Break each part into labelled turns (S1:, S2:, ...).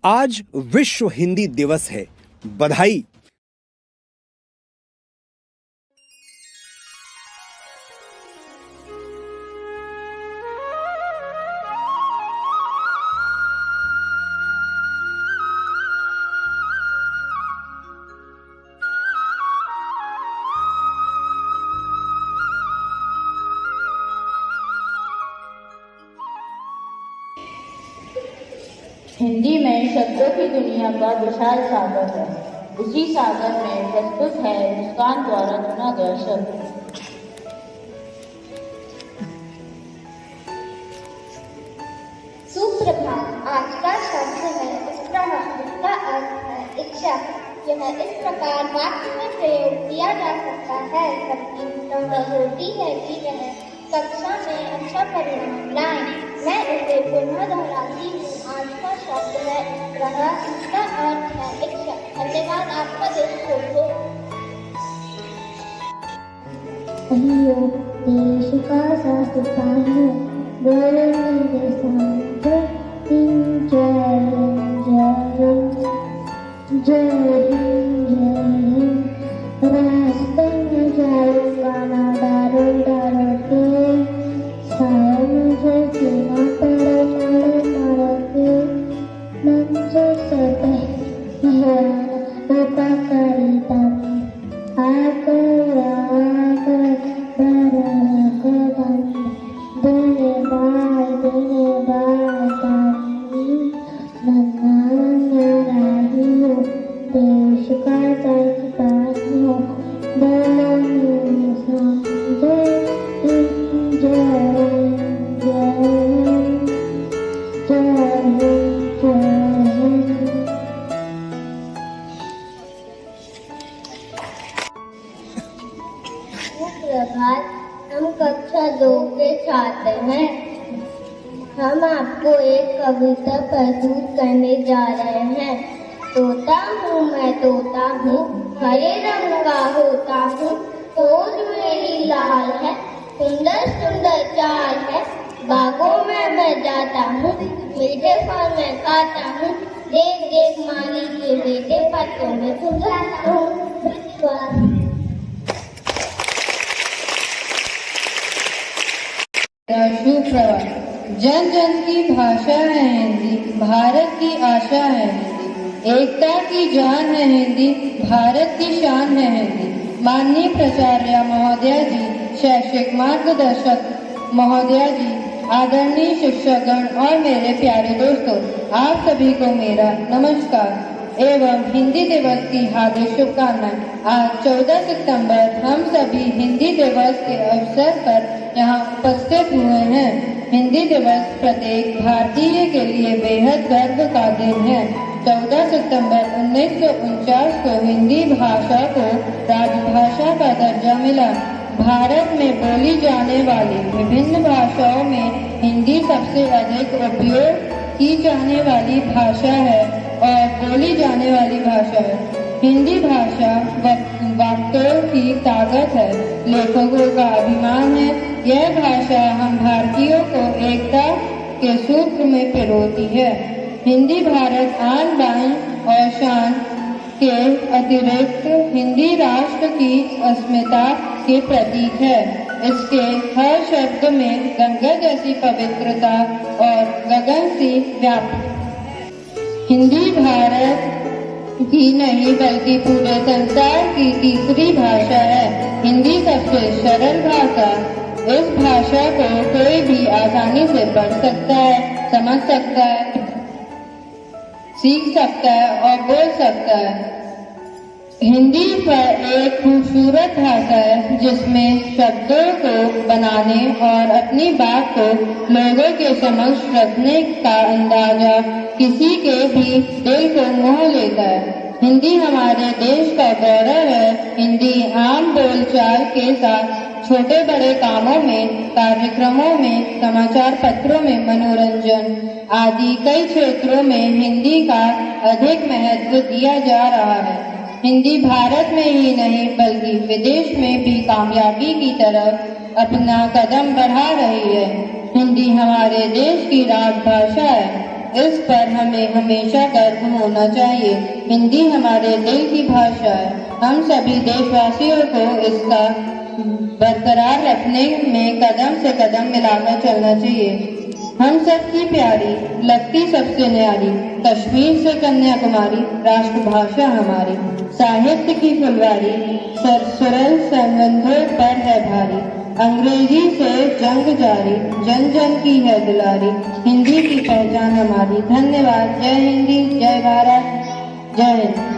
S1: आज विश्व हिंदी दिवस है। बधाई।
S2: हिंदी में शब्दों की दुनिया का विशाल सागर है। उसी सागर में प्रस्तुत है मुस्कान द्वारा चुना गया शब्द।
S3: सुप्रभात आज का शब्द है उत्साह, जिसका अर्थ है इच्छा। यह इस प्रकार वाक्य में प्रयोग किया जा सकता है सबकी उत्साह होती है कि वह कक्षा में अच्छा परिणाम लाएं। मैं इसे पुनः दोहराती हूँ। आज का शब्द है उत्साह, जिसका अर्थ है इच्छा। धन्यवाद। आपका दिन शुभ हो।
S4: देश का सिपाही बोले मेरे सामने जय जय जय रास्ते में जाऊंगा ना डारो डारो के छाए मुझे जीना पड़े मरे मरे के मंजे से रूपा करी दम आकर हम कक्षा 2 के छात्र हैं। हम आपको एक कविता प्रस्तुत करने जा रहे हैं। तोता हूँ मैं तोता हूँ, हरे रंग का होता हूँ, खोज मेरी लाल है, सुंदर सुंदर चाल है, बागों में मैं जाता हूँ, मीठे फल मैं खाता हूँ, देख देख माली के बेटे पत्तों में सुंदर हूँ।
S2: सुप्रभात। जन जन की भाषा है हिंदी, भारत की आशा है हिंदी, एकता की जान है हिंदी, भारत की शान है हिंदी। माननीय प्राचार्य महोदया जी, शैक्षिक मार्गदर्शक महोदया जी, आदरणीय शिक्षकगण और मेरे प्यारे दोस्तों, आप सभी को मेरा नमस्कार एवं हिंदी दिवस की हार्दिक शुभकामनाएं। आज 14 सितंबर हम सभी हिंदी दिवस के अवसर पर यहाँ उपस्थित हुए हैं। हिंदी दिवस प्रत्येक भारतीय के लिए बेहद गर्व का दिन है। 14 सितंबर 1949 को हिंदी भाषा को राजभाषा का दर्जा मिला। भारत में बोली जाने वाली विभिन्न भाषाओं में हिंदी सबसे अधिक उपयोग की जाने वाली भाषा है और बोली जाने वाली भाषा है। हिंदी भाषा वाक्यों की ताकत है, लेखकों का अभिमान है। यह भाषा हम भारतीयों को एकता के सूत्र में पिरोती है। हिंदी भारत आन बान और शान के अतिरिक्त हिंदी राष्ट्र की अस्मिता के प्रतीक है। इसके हर शब्द में गंगा जैसी पवित्रता और गगन सी व्यापक। हिंदी भारत की नहीं बल्कि पूरे संसार की तीसरी भाषा है। हिंदी सबसे सरल भाषा। इस भाषा को कोई भी आसानी से पढ़ सकता है, समझ सकता है, सीख सकता है और बोल सकता है। हिंदी पर एक खूबसूरत भाषा है जिसमें शब्दों को बनाने और अपनी बात को लोगों के समक्ष रखने का अंदाजा किसी के भी दिल को मोह लेता है। हिंदी हमारे देश का गौरव है। हिंदी आम बोलचाल के साथ छोटे बड़े कामों में, कार्यक्रमों में, समाचार पत्रों में, मनोरंजन आदि कई क्षेत्रों में हिंदी का अधिक महत्व दिया जा रहा है। हिंदी भारत में ही नहीं बल्कि विदेश में भी कामयाबी की तरफ अपना कदम बढ़ा रही है। हिंदी हमारे देश की राजभाषा है। इस पर हमें हमेशा गर्व होना चाहिए। हिंदी हमारे दिल की भाषा है। हम सभी देशवासियों को इसका बरकरार रखने में कदम से कदम मिलाकर चलना चाहिए। हम सबकी प्यारी, लगती सबसे न्यारी, कश्मीर से कन्याकुमारी, राष्ट्रभाषा हमारी। साहित्य की फुलवारी सरल संबंधों पर है भारी। अंग्रेजी से जंग जारी, जन जन की है दुलारी। हिंदी की पहचान हमारी। धन्यवाद। जय हिंदी, जय भारत, जय हिंद।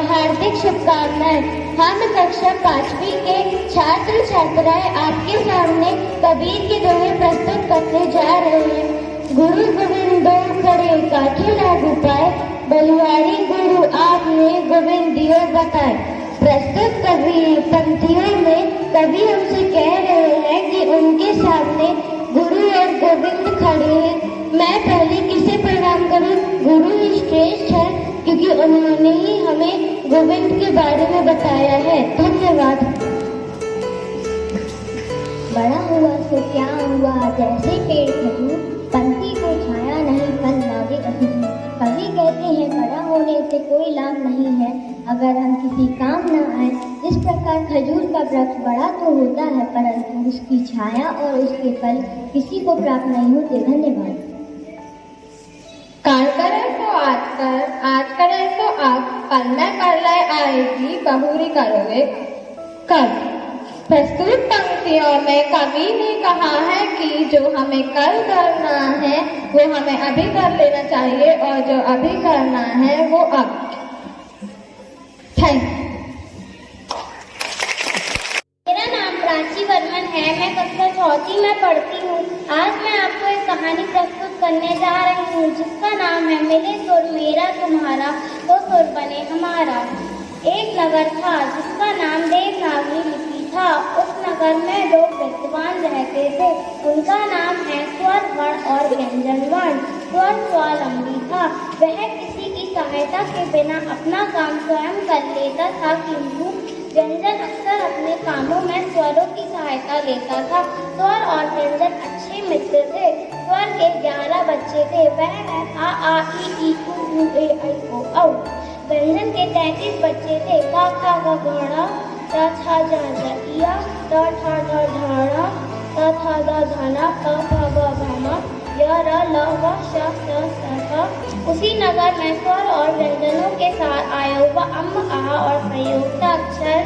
S4: हार्दिक शुभकामनाएं। हम कक्षा 5वीं के छात्र छात्राएं आपके सामने कबीर के दोहे प्रस्तुत करने जा रहे हैं। गुरु गोविंदो करे काठे लागू पाए, बलिहारी गुरु आपने गोविंद दियो बताए। प्रस्तुत कवि पंक्तियों में कवि हमसे कह रहे हैं कि उनके सामने गुरु और गोविंद खड़े हैं। मैं पहले किसे प्रणाम करूं? गुरु ही श्रेष्ठ है, क्योंकि उन्होंने ही हमें गोविंद के बारे में बताया है। धन्यवाद।
S3: बड़ा हुआ सो क्या हुआ, जैसे पेड़ खजूर, पंथी को छाया नहीं फल लागे अधूर। कवि कहते हैं बड़ा होने से कोई लाभ नहीं है अगर हम किसी काम न आए। जिस प्रकार खजूर का वृक्ष बड़ा तो होता है, परंतु उसकी छाया और उसके फल किसी को प्राप्त नहीं होते। धन्यवाद।
S2: काल करे तो आज करे तो आज, कल में कर ले आएगी, बहुरी करोगे कल। प्रस्तुत पंक्तियों में कवि ने कहा है कि जो हमें कल करना है वो हमें अभी कर लेना चाहिए, और जो अभी करना है वो अब। Thank you.
S3: मेरा नाम प्राची वर्मन है। मैं कक्षा 4वीं में पढ़ती हूँ। आज मैं आपको एक कहानी प्रस्तुत करने जा रही हूँ जिसका नाम है मिले सुर मेरा तुम्हारा तो सुर बने हमारा। एक नगर था जिसका नाम देवनागरी लिपि था। उस नगर में 2 विद्वान रहते थे। उनका नाम है स्वर वर्ण और व्यंजन वर्ण। स्वर स्वावलंबी था। वह किसी की सहायता के बिना अपना काम स्वयं कर लेता था, किंतु व्यंजन अक्सर अपने कामों में स्वरों की सहायता लेता था। स्वर और व्यंजन अच्छे मित्र थे। स्वर के 11 बच्चे थे। वह है आ ई उ ए ऐ ओ औ। व्यंजन के 33 बच्चे थे। का खा ग घड़ा, ता था जा जइया, ता था धा ढाणा, ता था दा धाना, का फा ग भामा, या र ल व श स स। उसी नगर में स्वर और व्यंजनों के साथ आया हुआ अम्म आहा और प्रयोक्ता अक्षर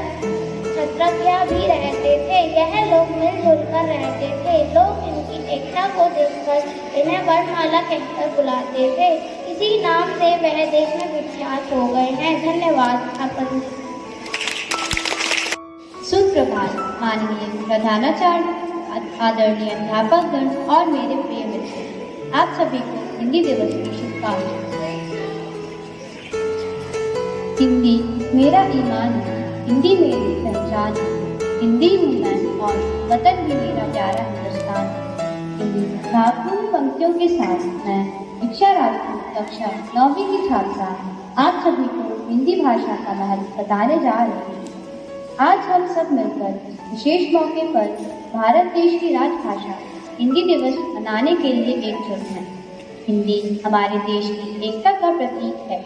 S3: छत्रज्ञा भी रहते थे। यह लोग मिलजुल कर रहते थे। लोग इनकी एकता को देखकर इन्हें वर्णमाला कहकर बुलाते थे। इसी नाम से वह देश में विख्यात हो गए हैं। धन्यवाद।
S5: सुप्रभात माननीय प्रधानाचार्य, आदरणीय अध्यापकगण और मेरे प्रिय मित्र, आप सभी को हिंदी दिवस की शुभकामनाएं। हिंदी मेरा ईमान है, हिंदी मेरी पहचान है, हिंदी हूँ मैं और वतन भी मेरा प्यारा हिंदुस्तान है। हिंदी भावपूर्ण पंक्तियों के साथ मैं शिक्षा राष्ट्रीय कक्षा 9वीं की छात्रा आप सभी को हिंदी भाषा का महत्व बताने जा रही हूँ। आज हम सब मिलकर विशेष मौके पर भारत देश की राजभाषा हिंदी दिवस मनाने के लिए एकजुट हैं। हिंदी हमारे देश की एकता का प्रतीक है।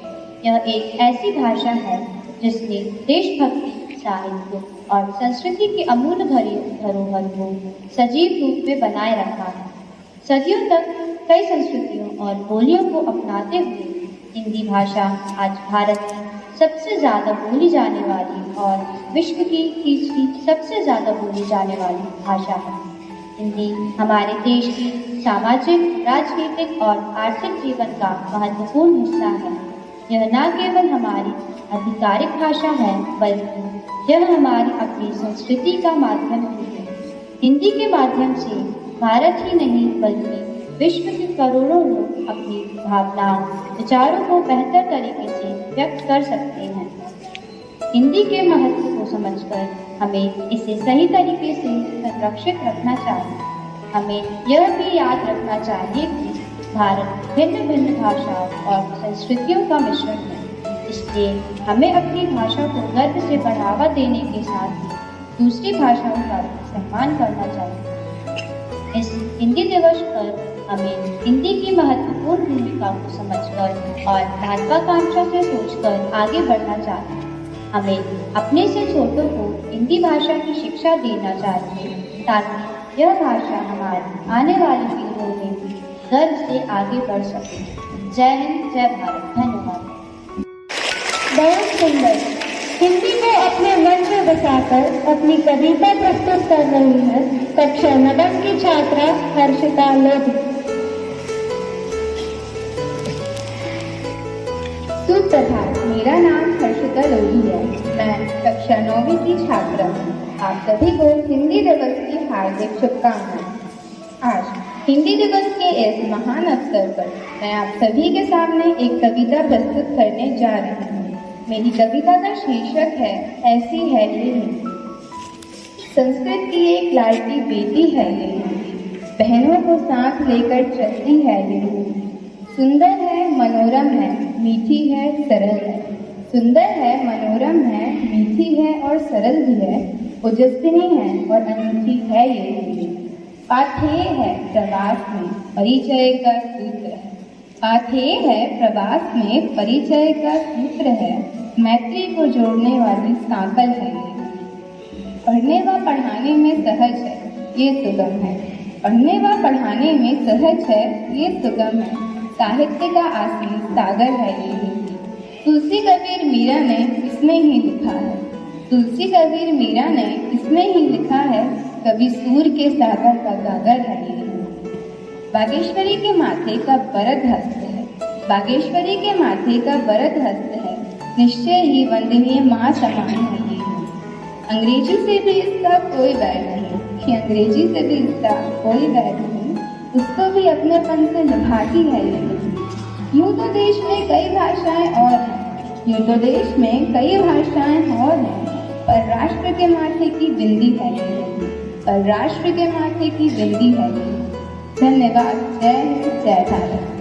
S5: यह एक ऐसी भाषा है जिसने देशभक्ति, साहित्य और संस्कृति की अमूल्य धरोहर को सजीव रूप में बनाए रखा है। सदियों तक कई संस्कृतियों और बोलियों को अपनाते हुए हिंदी भाषा आज भारत की सबसे ज़्यादा बोली जाने वाली और विश्व की तीसरी सबसे ज़्यादा बोली जाने वाली भाषा है। हिंदी हमारे देश की सामाजिक, राजनीतिक और आर्थिक जीवन का महत्वपूर्ण हिस्सा है। यह न केवल हमारी आधिकारिक भाषा है, बल्कि यह हमारी अपनी संस्कृति का माध्यम भी है। हिंदी के माध्यम से भारत ही नहीं बल्कि विश्व के करोड़ों लोग अपनी भावनाओं, विचारों को बेहतर तरीके से व्यक्त कर सकते हैं। हिंदी के महत्व को समझकर हमें इसे सही तरीके से संरक्षित रखना चाहिए। हमें यह भी याद रखना चाहिए कि भारत भिन्न भिन्न भाषाओं और संस्कृतियों का मिश्रण है। इसलिए हमें अपनी भाषा को गर्व से बढ़ावा देने के साथ ही दूसरी भाषाओं का सम्मान करना चाहिए। इस हिंदी दिवस पर हमें हिंदी की महत्वपूर्ण भूमिका को समझकर और महत्वाकांक्षा से सोचकर आगे बढ़ना चाहिए। हमें अपने से छोटों को हिंदी भाषा की शिक्षा देना चाहिए ताकि यह भाषा हमारी आने वाली पीढ़ियों में भी गर्व से आगे बढ़ सके। जय हिंद, जय भारत। धन्यवाद।
S4: बहुत सुंदर। हिंदी को अपने मन में बसाकर अपनी कविता प्रस्तुत कर रही है कक्षा 9 की छात्रा हर्षिता लोधी।
S5: सुप्रभात, मेरा नाम हर्षिता लोधी है। मैं कक्षा 9वीं की छात्रा हूँ। आप सभी को हिंदी दिवस की हार्दिक शुभकामनाएं। आज हिंदी दिवस के इस महान अवसर पर मैं आप सभी के सामने एक कविता प्रस्तुत करने जा रही हूँ। मेरी कविता का शीर्षक है ऐसी है ये हिंदी। संस्कृत की एक लाडली बेटी है ये हिंदी, बहनों को साथ लेकर चलती है ये हिंदी। सुंदर है, मनोरम है, मीठी है, सरल है। सुंदर है, मनोरम है, मीठी है और सरल भी है। ओजस्विनी है और अनूठी है ये हिंदी। पाथेय है प्रवास में, परिचय का सूत्र है। पाथेय है प्रवास में, परिचय का सूत्र है। मैत्री को जोड़ने वाली सांकल है ये। पढ़ने व पढ़ाने में सहज है, ये सुगम है। पढ़ने व पढ़ाने में सहज है, ये सुगम है। साहित्य का आसीन सागर है ये हिंदी। तुलसी कबीर मीरा ने इसमें ही लिखा है। तुलसी कबीर मीरा ने इसमें ही लिखा है, कभी सूर के सागर का गागर है ये हिंदी। बागेश्वरी के माथे का वरद हस्त है। बागेश्वरी के माथे का वरद हस्त है, निश्चय ही वंदनीय माँ समान है ये हिंदी। अंग्रेजी से भी इसका कोई बैर नहीं, कि अंग्रेजी से भी इसका कोई बैर नहीं, उसको भी अपनेपन से निभाती है ये हिंदी। यूँ तो देश में कई भाषाएं और हैं, यूँ तो देश में कई भाषाएं और हैं, पर राष्ट्र के माथे की बिंदी है ये हिंदी। पर राष्ट्र के माथे की बिंदी है ये। धन्यवाद। जय हिंद, जय भारत।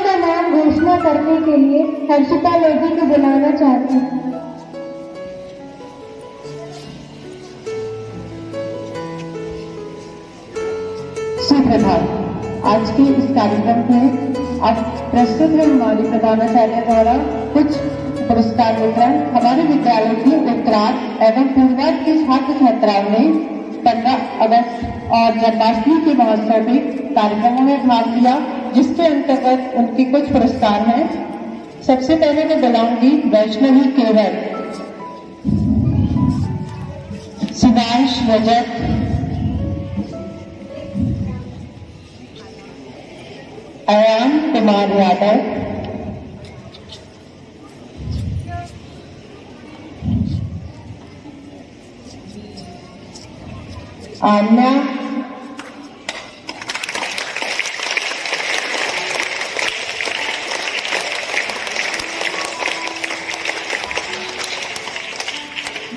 S4: का नाम घोषणा करने के लिए हर्षिता लोधी को बुलाना चाहती हूँ।
S6: सुप्रभात। आज के इस कार्यक्रम में अब प्रस्तुत है हमारे प्रधानाचार्य द्वारा कुछ पुरस्कार वितरण। हमारे विद्यालय की उत्तरार्ध एवं पूर्वार्ध के छात्र छात्राओं ने 15 अगस्त और जन्माष्टमी के महोत्सव में कार्यक्रमों में भाग लिया, जिसके अंतर्गत उनके कुछ पुरस्कार हैं। सबसे पहले मैं बुलाऊंगी वैष्णवी केवल, शिवांश रजत, अयान कुमार यादव, आन्या,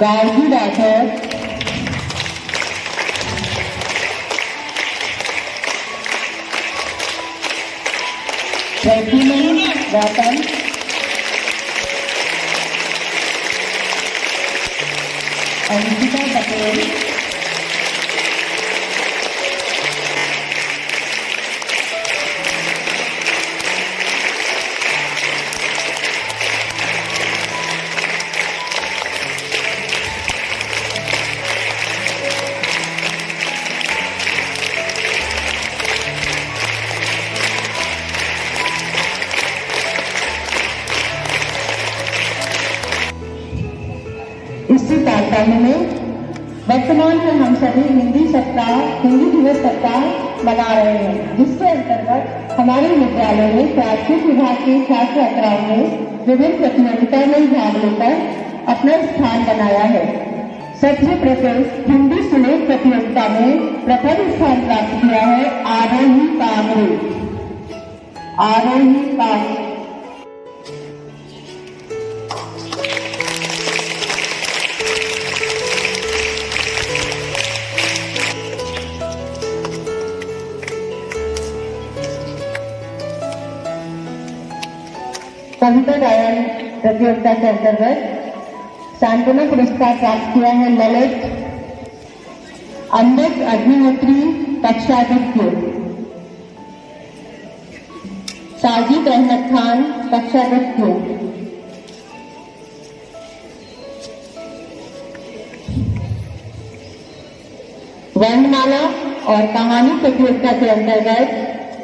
S6: गार्गी राठौर, प्रतिमन रतन, अंकिता पटेल, इसी कार्यक्रम में वर्तमान में हम सभी हिंदी दिवस सप्ताह मना रहे हैं, जिसके अंतर्गत हमारे विद्यालय में प्राथमिक विभाग के छात्र छात्राओं ने विभिन्न प्रतियोगिताओं में भाग लेकर अपना स्थान बनाया है। सबसे प्रथम हिंदी सुलेख प्रतियोगिता में प्रथम स्थान प्राप्त किया है आरोही कामरे। आरोही कामरे कविता गायन प्रतियोगिता के अंतर्गत सांत्वना पुरस्कार प्राप्त किया है ललित अमृत अग्निहोत्री कक्षा द्वितीय, साजिद अहमद खान कक्षा द्वितीय, वर्णमाला और कहानी प्रतियोगिता के अंतर्गत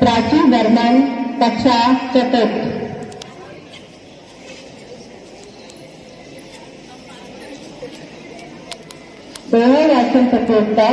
S6: प्राची वर्मन कक्षा चतुर्थ, दोहा वाचन प्रतियोगिता